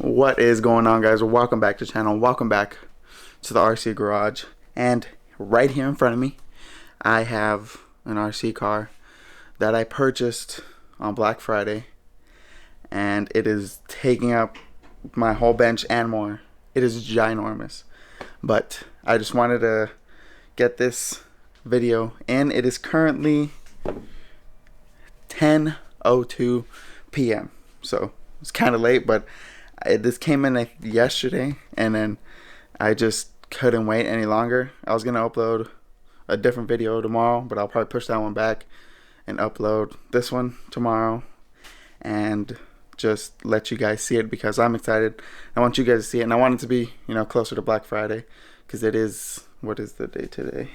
What is going on, guys? Welcome back to the channel. Welcome back to the RC garage. And right here in front of me, I have an RC car that I purchased on Black Friday, and it is taking up my whole bench and more. It is ginormous, but I just wanted to get this video in. It is currently 10:02 p.m. so it's kind of late, but this came in yesterday, and then I just couldn't wait any longer. I was gonna upload a different video tomorrow, but I'll probably push that one back and upload this one tomorrow and just let you guys see it because I'm excited. I want you guys to see it, and I want it to be, closer to Black Friday because it is, what is the date today?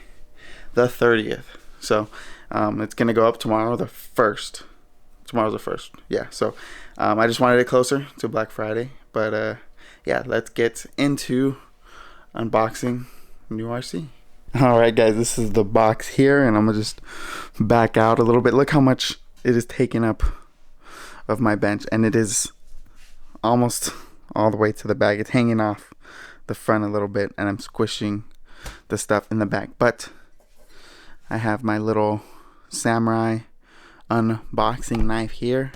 The 30th. So it's gonna go up tomorrow, the 1st. Tomorrow's the 1st. Yeah, so I just wanted it closer to Black Friday, but yeah, let's get into unboxing new RC. Alright guys, this is the box here, and I'm gonna just back out a little bit. Look how much it is taking up of my bench, and it is almost all the way to the back. It's hanging off the front a little bit, and I'm squishing the stuff in the back. But I have my little samurai unboxing knife here,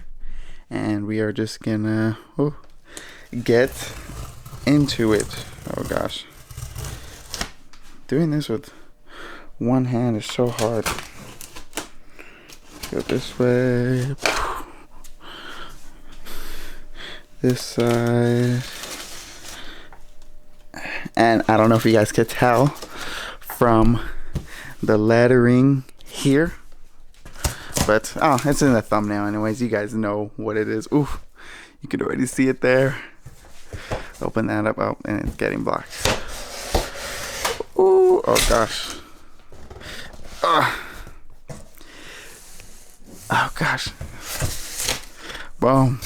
and we are just gonna get into it. Oh gosh, doing this with one hand is so hard. Go this way, this side, and I don't know if you guys could tell from the lettering here, but it's in the thumbnail anyways. You guys know what it is. Ooh, you can already see it there. Open that up. Oh, and it's getting blocked. Ooh, oh gosh. Oh gosh. Boom.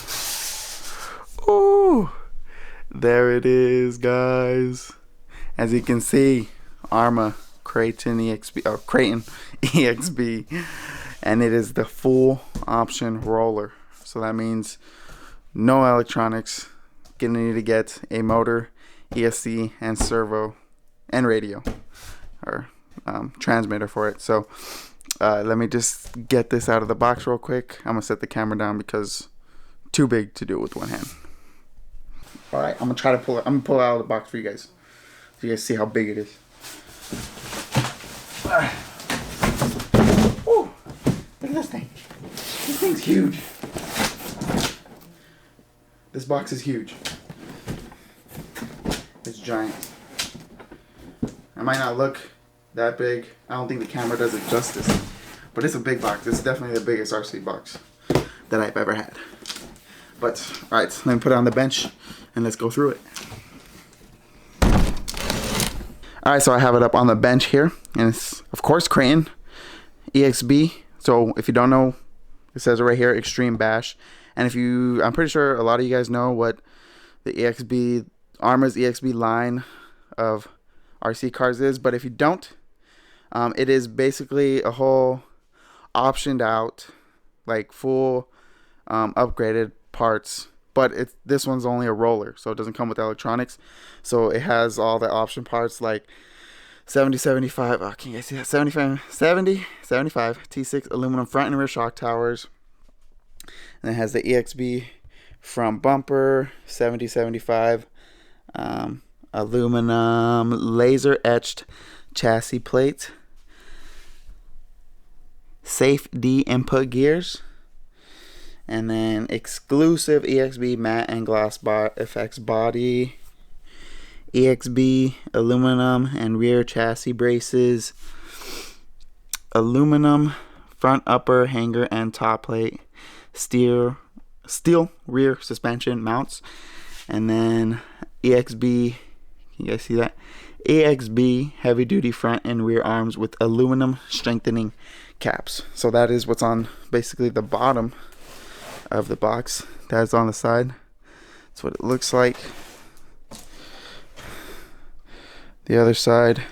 Ooh, there it is, guys. As you can see, Arrma Kraton EXB, Kraton EXB, and it is the full option roller. So that means no electronics. Gonna need to get a motor, ESC, and servo, and radio, or transmitter for it. So let me just get this out of the box real quick. I'm gonna set the camera down because too big to do it with one hand. All right, I'm gonna try to pull it. I'm gonna pull it out of the box for you guys, so you guys see how big it is. Ooh, look at this thing. This thing's huge. This box is huge. It's giant. It might not look that big. I don't think the camera does it justice, but it's a big box. It's definitely the biggest RC box that I've ever had. But all right, let me put it on the bench and let's go through it. All right, so I have it up on the bench here, and it's of course Kraton EXB. So if you don't know, it says it right here, Extreme Bash. And I'm pretty sure a lot of you guys know what the EXB, Arrma's EXB line of RC cars is. But if you don't, it is basically a whole optioned out, like full upgraded parts. But this one's only a roller, so it doesn't come with electronics. So it has all the option parts like 75, can you guys see that? 75 T6 aluminum front and rear shock towers. And it has the EXB front bumper, 75 aluminum laser etched chassis plate, safe D input gears, and then exclusive EXB matte and gloss effects body, EXB aluminum and rear chassis braces, aluminum front upper hanger and top plate, steel rear suspension mounts, and then EXB, can you guys see that? EXB heavy duty front and rear arms with aluminum strengthening caps. So that is what's on basically the bottom of the box. That's on the side. That's what it looks like. The other side,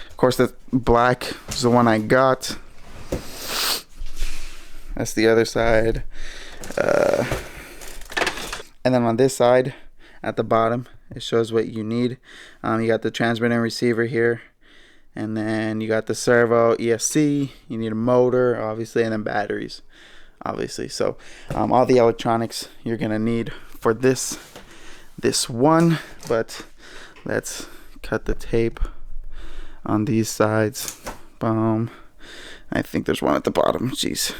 of course, that black is the one I got. That's the other side. And then on this side, at the bottom. It shows what you need. You got the transmitter and receiver here, and then you got the servo, ESC. You need a motor, obviously, and then batteries, obviously. So all the electronics you're gonna need for this one. But let's cut the tape on these sides. Boom. I think there's one at the bottom. Jeez.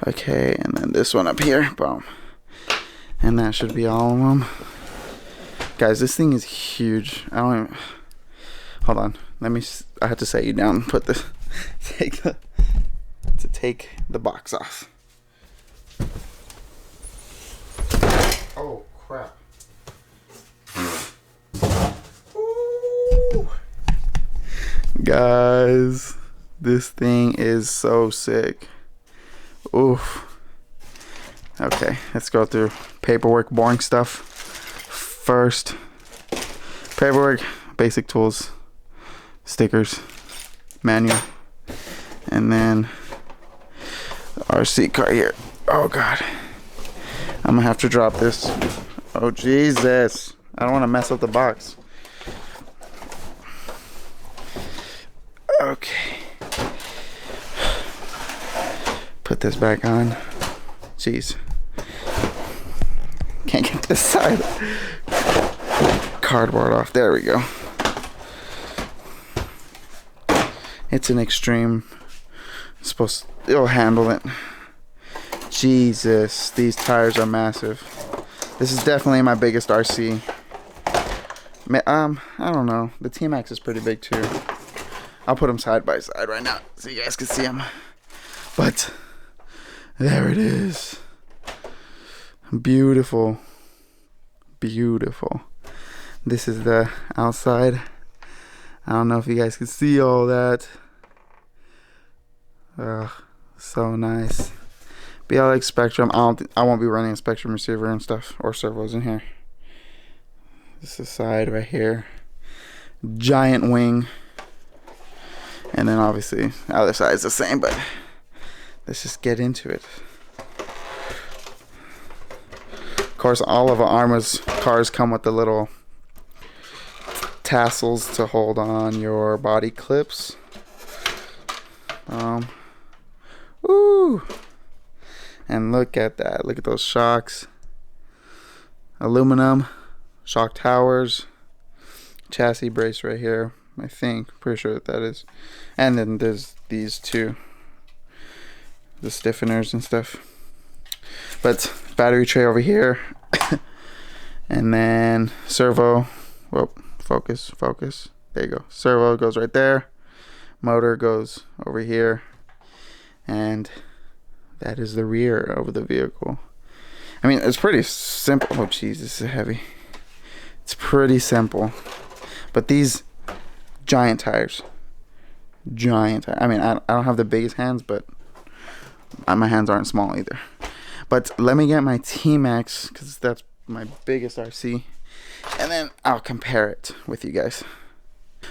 Okay, and then this one up here. Boom. And that should be all of them. Guys, this thing is huge. I don't even... Hold on. I have to set you down and put this... take the box off. Oh, crap. Ooh. Guys, this thing is so sick. Oof. Okay, let's go through paperwork, boring stuff first. Paperwork, basic tools, stickers, manual, and then RC car here. Oh god, I'm gonna have to drop this. Oh Jesus, I don't want to mess up the box. Okay, put this back on. Jeez, can't get this side cardboard off. There we go. It's an extreme. It'll handle it. Jesus, these tires are massive. This is definitely my biggest RC. I don't know. The T-Max is pretty big too. I'll put them side by side right now so you guys can see them. But there it is. Beautiful. Beautiful. This is the outside. I don't know if you guys can see all that. So nice. BLX Spectrum. I won't be running a Spectrum receiver and stuff or servos in here. This is the side right here. Giant wing. And then obviously the other side is the same, but let's just get into it. Of course, all of Arrma's cars come with the little tassels to hold on your body clips. Ooh. And look at that. Look at those shocks. Aluminum. Shock towers. Chassis brace right here. I think. Pretty sure that is. And then there's these two. The stiffeners and stuff. But battery tray over here. And then servo. Whoa. Focus. There you go. Servo goes right there. Motor goes over here. And that is the rear of the vehicle. I mean, it's pretty simple. Oh, jeez, this is heavy. It's pretty simple. But these giant tires. I mean, I don't have the biggest hands, but my hands aren't small either. But let me get my T-Max, because that's my biggest RC. And then I'll compare it with you guys.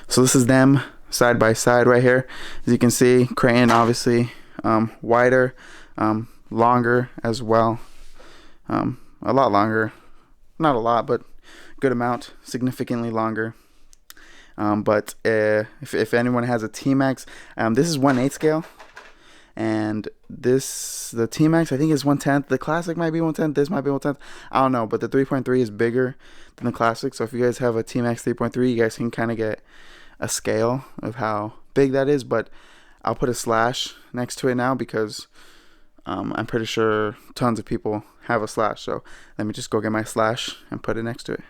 So this is them side by side right here. As you can see, Kraton obviously wider, longer as well. A lot longer. Not a lot, but good amount. Significantly longer. But if anyone has a T-Max, this is 1/8 scale. And the T-Max I think is 1/10. The Classic might be 1/10. This might be 1/10. I don't know, but the 3.3 is bigger than the Classic. So if you guys have a T-Max 3.3, you guys can kind of get a scale of how big that is. But I'll put a slash next to it now because I'm pretty sure tons of people have a slash. So let me just go get my slash and put it next to it.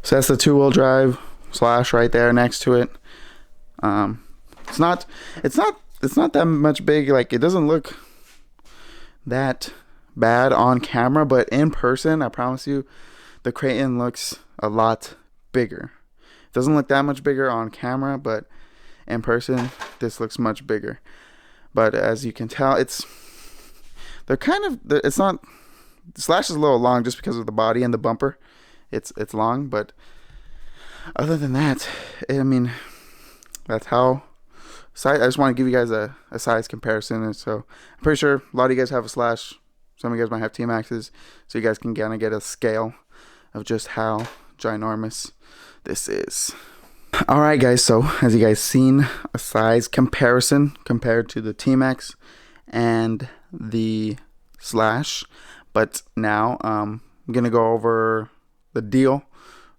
So that's the 2-wheel drive slash right there next to it. It's not that much big. Like, it doesn't look that bad on camera, but in person, I promise you, the Kraton looks a lot bigger. It doesn't look that much bigger on camera, but in person, this looks much bigger. But as you can tell, the slash is a little long just because of the body and the bumper. It's long, but other than that, I mean, that's how size. I just want to give you guys a size comparison. And so I'm pretty sure a lot of you guys have a Slash. Some of you guys might have T-Maxes, so you guys can kind of get a scale of just how ginormous this is. Alright guys, so as you guys seen, a size comparison compared to the T-Max and the Slash. But now I'm going to go over the deal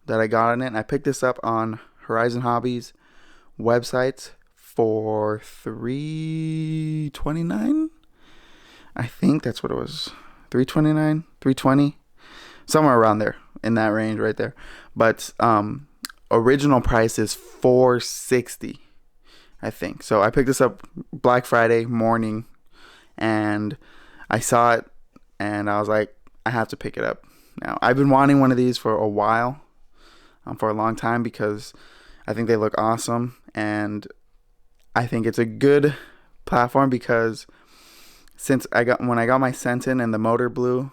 that I got on it. And I picked this up on Horizon Hobbies website for $329. I think that's what it was. $329, $320, somewhere around there, in that range right there. But original price is $460, I think. So I picked this up Black Friday morning, and I saw it, and I was like, I have to pick it up. Now, I've been wanting one of these for a while, for a long time, because I think they look awesome, and I think it's a good platform because since when I got my Sentin and the motor blew,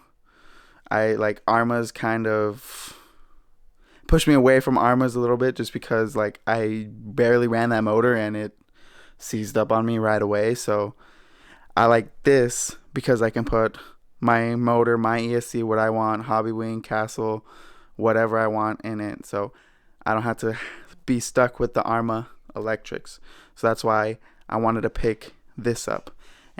I like Arrma's kind of pushed me away from Arrma's a little bit, just because like I barely ran that motor and it seized up on me right away. So I like this because I can put my motor, my ESC, what I want, Hobby Wing, Castle, whatever I want in it. So I don't have to be stuck with the Arrma electrics. So that's why I wanted to pick this up.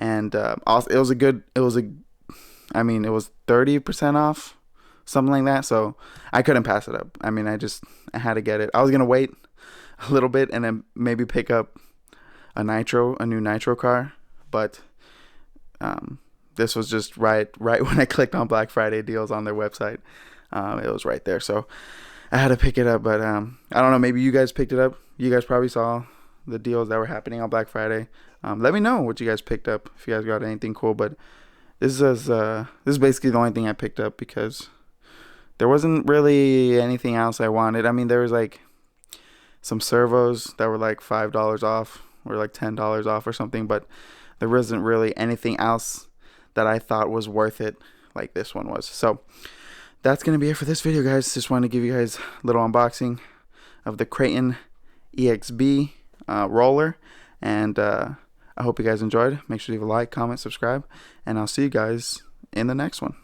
And also, it was 30% off, something like that. So I couldn't pass it up. I mean, I had to get it. I was going to wait a little bit and then maybe pick up a new nitro car. But this was just right when I clicked on Black Friday deals on their website. It was right there. So I had to pick it up. But I don't know, maybe you guys picked it up. You guys probably saw the deals that were happening on Black Friday. Let me know what you guys picked up, if you guys got anything cool. But this is basically the only thing I picked up because there wasn't really anything else I wanted. I mean, there was like some servos that were like $5 off or like $10 off or something, but there wasn't really anything else that I thought was worth it like this one was. So that's going to be it for this video, guys. Just wanted to give you guys a little unboxing of the Kraton EXB roller, and I hope you guys enjoyed. Make sure to leave a like, comment, subscribe, and I'll see you guys in the next one.